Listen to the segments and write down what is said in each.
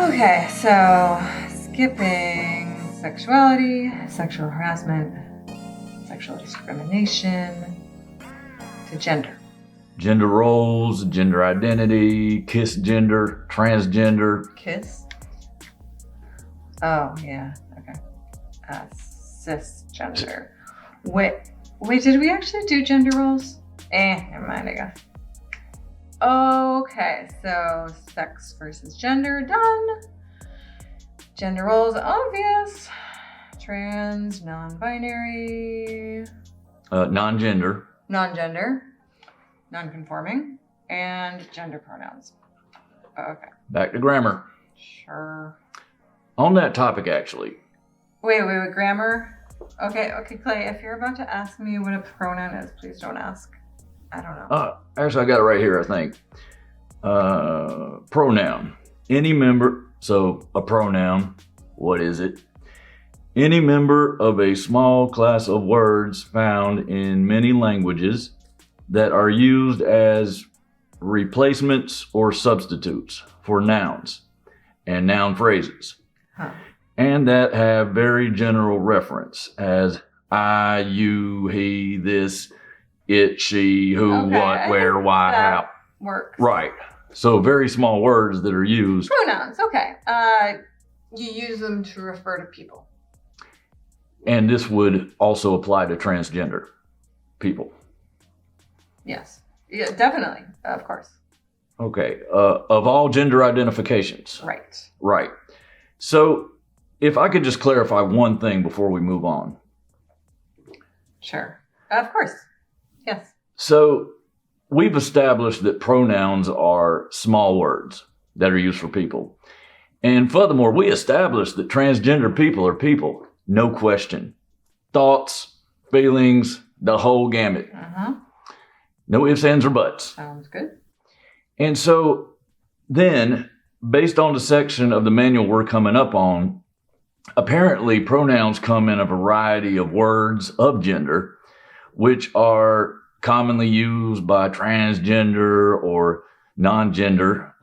Okay, so skipping sexuality, sexual harassment, sexual discrimination, to gender. Gender roles, gender identity, kiss gender, transgender. Kiss? Oh, yeah, okay. Cisgender. Wait, did we actually do gender roles? Never mind, I guess. Okay, so sex versus gender, done. Gender roles, obvious. Trans, non-binary. Non-gender. Non-gender. Non-conforming. And gender pronouns. Okay. Back to grammar. Sure. On that topic, actually. Wait, grammar? Okay, Clay, if you're about to ask me what a pronoun is, please don't ask. I don't know. Actually, I got it right here, I think. Pronoun. Any member, so a pronoun, what is it? Any member of a small class of words found in many languages that are used as replacements or substitutes for nouns and noun phrases. And that have very general reference as I, you, he, this, it, she, who, Okay, what, where, why, how. Works. Right. So very small words that are used. Pronouns, okay. You use them to refer to people. And this would also apply to transgender people. Yes. Yeah, definitely. Of course. Okay. Of all gender identifications. Right. Right. So if I could just clarify one thing before we move on. Sure. Of course. Yes. So we've established that pronouns are small words that are used for people. And furthermore, we established that transgender people are people. No question. Thoughts, feelings, the whole gamut. No ifs, ands, or buts. Sounds good. And so then, based on the section of the manual we're coming up on, apparently pronouns come in a variety of words of gender, which are commonly used by transgender or non-gender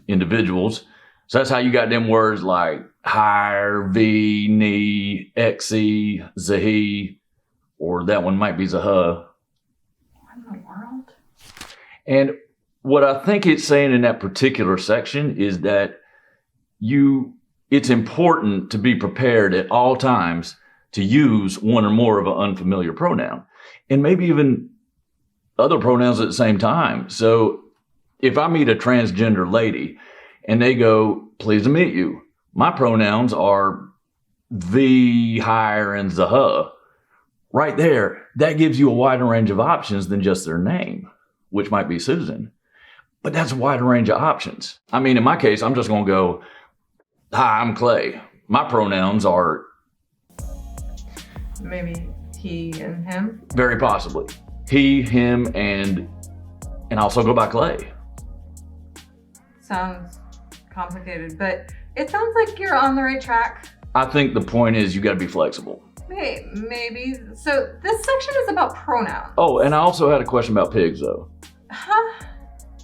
individuals. So that's how you got them words like hire, v, knee, xe, zahi, or that one might be zaha. What in the world? And what I think it's saying in that particular section is that it's important to be prepared at all times to use one or more of an unfamiliar pronoun, and maybe even other pronouns at the same time. So if I meet a transgender lady and they go, pleased to meet you, my pronouns are the, hire, and zaha. Right there, that gives you a wider range of options than just their name, which might be Susan. But that's a wider range of options. I mean, in my case, I'm just going to go, hi, I'm Clay. My pronouns are... Maybe he and him? Very possibly. He, him, and also go by Clay. Sounds complicated, but it sounds like you're on the right track. I think the point is you got to be flexible. Maybe. So this section is about pronouns. Oh, and I also had a question about pigs, though. Huh?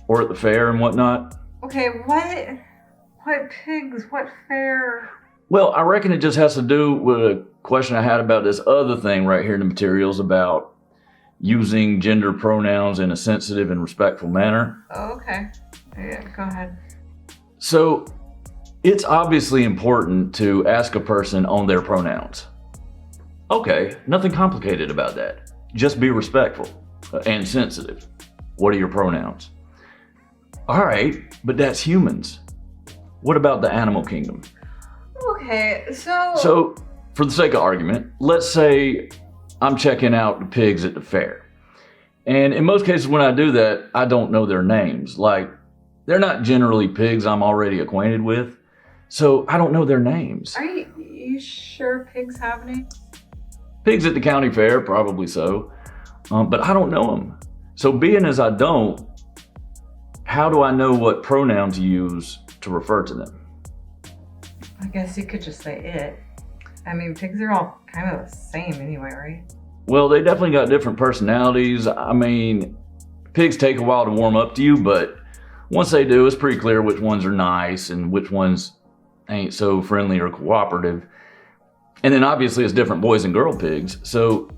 Or at the fair and whatnot. Okay, what pigs? What fair? Well, I reckon it just has to do with a question I had about this other thing right here in the materials about using gender pronouns in a sensitive and respectful manner. Oh, okay. Yeah, go ahead. So it's obviously important to ask a person on their pronouns. Okay, nothing complicated about that. Just be respectful and sensitive. What are your pronouns? All right, but that's humans. What about the animal kingdom? Okay, so... So, for the sake of argument, let's say I'm checking out the pigs at the fair. And in most cases when I do that, I don't know their names. Like, they're not generally pigs I'm already acquainted with, so I don't know their names. Are you sure pigs have names? Pigs at the county fair, probably so. But I don't know them. So being as I don't, how do I know what pronouns to use to refer to them? I guess you could just say it. I mean, pigs are all kind of the same anyway, right? Well, they definitely got different personalities. I mean, pigs take a while to warm up to you, but once they do, it's pretty clear which ones are nice and which ones ain't so friendly or cooperative. And then obviously it's different boys and girl pigs. So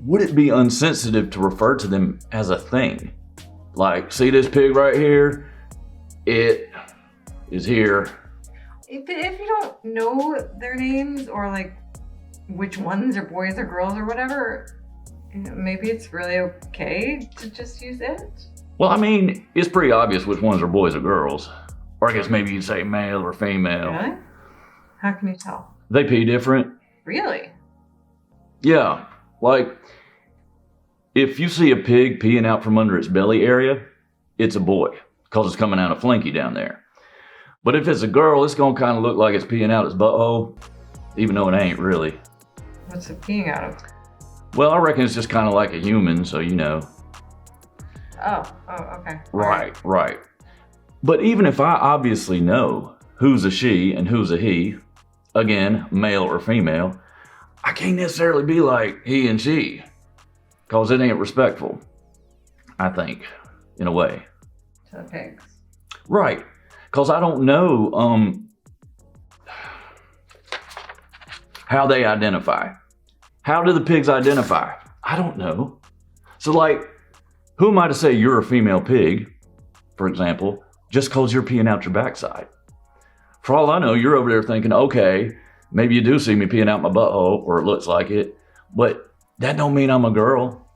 would it be unsensitive to refer to them as a thing? Like, see this pig right here? It is here. If you don't know their names or like which ones are boys or girls or whatever, maybe it's really okay to just use it. Well, I mean, it's pretty obvious which ones are boys or girls. Or I guess maybe you'd say male or female. Really? How can you tell? They pee different. Really? Yeah. Like, if you see a pig peeing out from under its belly area, it's a boy, because it's coming out of flanky down there. But if it's a girl, it's going to kind of look like it's peeing out its butthole, even though it ain't really. What's it peeing out of? Well, I reckon it's just kind of like a human, so you know. Oh, okay. Right. But even if I obviously know who's a she and who's a he, again, male or female, I can't necessarily be like he and she, because it ain't respectful, I think, in a way. To the pigs. Right, because I don't know how they identify. How do the pigs identify? I don't know. So like, who am I to say you're a female pig, for example, just because you're peeing out your backside? For all I know, you're over there thinking, okay, maybe you do see me peeing out my butthole, or it looks like it, but that don't mean I'm a girl.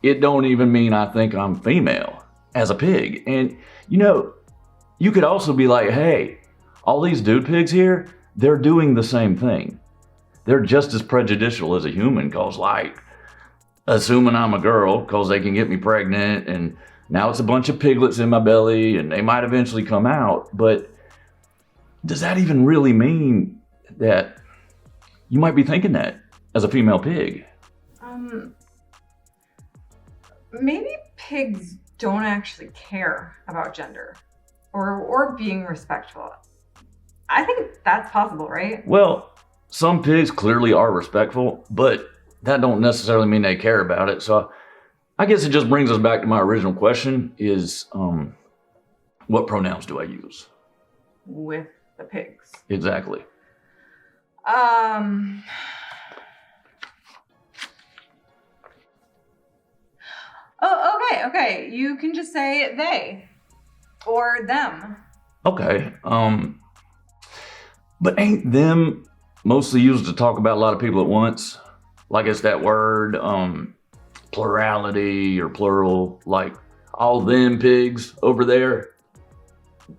It don't even mean I think I'm female as a pig. And you know, you could also be like, hey, all these dude pigs here, they're doing the same thing. They're just as prejudicial as a human, cause like, assuming I'm a girl, cause they can get me pregnant, and now it's a bunch of piglets in my belly, and they might eventually come out, but does that even really mean that you might be thinking that as a female pig? Maybe pigs don't actually care about gender or being respectful. I think that's possible, right? Well, some pigs clearly are respectful, but that don't necessarily mean they care about it. So I guess it just brings us back to my original question is, what pronouns do I use? With the pigs. Exactly. Oh, okay. You can just say they or them. Okay. But ain't them mostly used to talk about a lot of people at once? Like it's that word, plurality or plural, like all them pigs over there,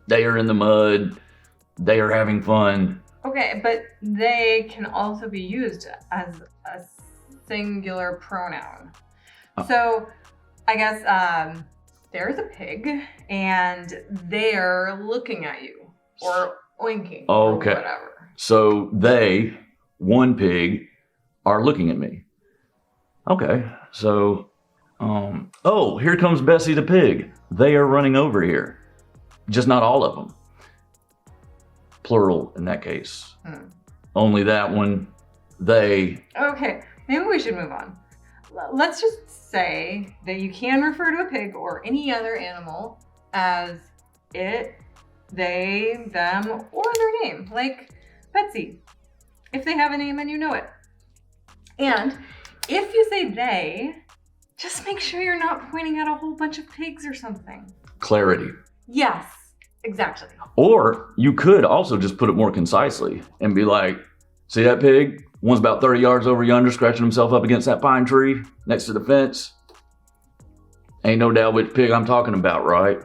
they are in the mud, they are having fun. Okay, but they can also be used as a singular pronoun. So I guess there's a pig and they're looking at you or oinking or whatever. So they, one pig, are looking at me. Okay, so, oh, here comes Bessie the pig. They are running over here. Just not all of them. Plural in that case. Only that one, they. Okay, maybe we should move on. Let's just say that you can refer to a pig or any other animal as it, they, them, or their name, like Betsy, if they have a name and you know it. And if you say they, just make sure you're not pointing at a whole bunch of pigs or something. Clarity. Yes, exactly. Or you could also just put it more concisely and be like, see that pig? One's about 30 yards over yonder, scratching himself up against that pine tree next to the fence. Ain't no doubt which pig I'm talking about, right?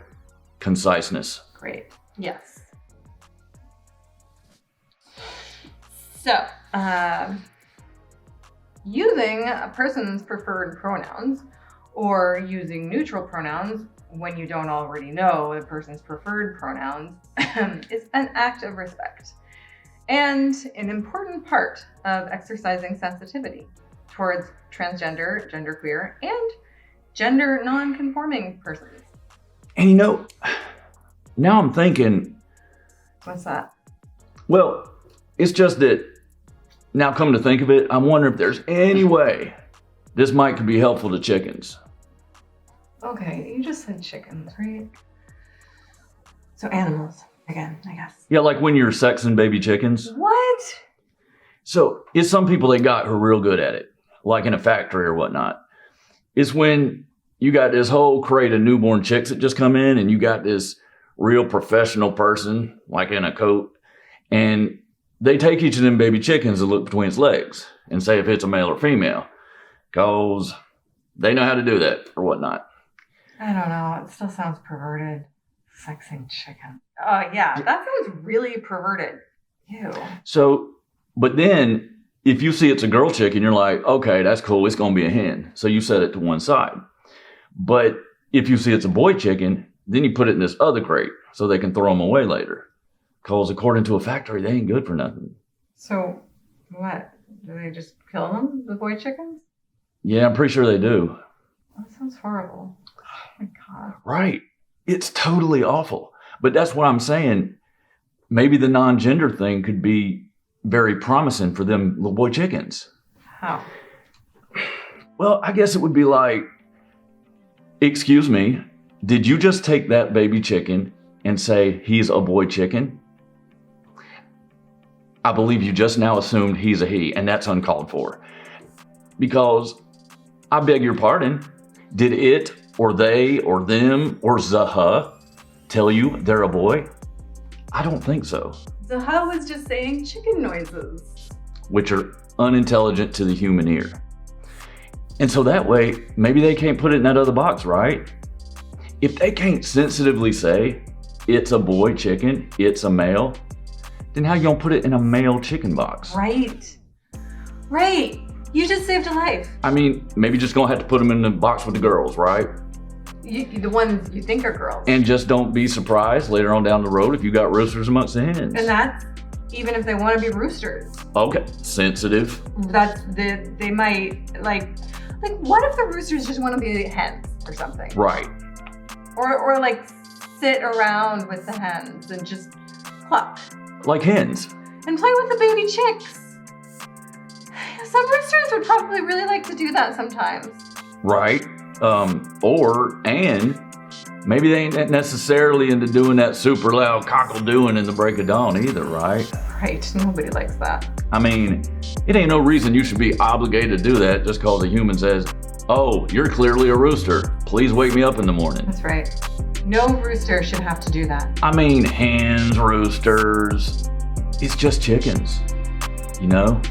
Conciseness. Great. Yes. So, using a person's preferred pronouns or using neutral pronouns when you don't already know the person's preferred pronouns is an act of respect and an important part of exercising sensitivity towards transgender, genderqueer, and gender non-conforming persons. And you know, now I'm thinking... What's that? Well, it's just that, now come to think of it, I wonder if there's any way this might could be helpful to chickens. Okay, you just said chickens, right? So animals, again, I guess. Yeah, like when you're sexing baby chickens. What? So it's some people they got who are real good at it, like in a factory or whatnot. It's when you got this whole crate of newborn chicks that just come in and you got this real professional person, like in a coat, and they take each of them baby chickens and look between its legs and say if it's a male or female, because they know how to do that or whatnot. I don't know. It still sounds perverted. Sexing chicken. Oh, yeah. That sounds really perverted. Ew. So, but then if you see it's a girl chicken, you're like, okay, that's cool. It's going to be a hen. So you set it to one side. But if you see it's a boy chicken, then you put it in this other crate so they can throw them away later. Because according to a factory, they ain't good for nothing. So what? Do they just kill them, the boy chickens? Yeah, I'm pretty sure they do. That sounds horrible. Oh my God. Right. It's totally awful. But that's what I'm saying. Maybe the non-gender thing could be very promising for them little boy chickens. How? Well, I guess it would be like, excuse me, did you just take that baby chicken and say he's a boy chicken? I believe you just now assumed he's a he, and that's uncalled for. Because, I beg your pardon, did it or they or them or Zaha tell you they're a boy? I don't think so. Zaha was just saying chicken noises. Which are unintelligent to the human ear. And so that way, maybe they can't put it in that other box, right? If they can't sensitively say, it's a boy chicken, it's a male, then how you gonna put it in a male chicken box? Right. Right. You just saved a life. I mean, maybe just gonna have to put them in the box with the girls, right? The ones you think are girls. And just don't be surprised later on down the road if you got roosters amongst the hens. And that's even if they want to be roosters. Okay, sensitive. They might like what if the roosters just want to be hens or something? Right. Or like sit around with the hens and just cluck. Like hens. And play with the baby chicks. Some roosters would probably really like to do that sometimes. Right. And maybe they ain't necessarily into doing that super loud cockle-doing in the break of dawn either, right? Right. Nobody likes that. I mean, it ain't no reason you should be obligated to do that just because a human says, oh, you're clearly a rooster. Please wake me up in the morning. That's right. No rooster should have to do that. I mean, hens, roosters, it's just chickens, you know?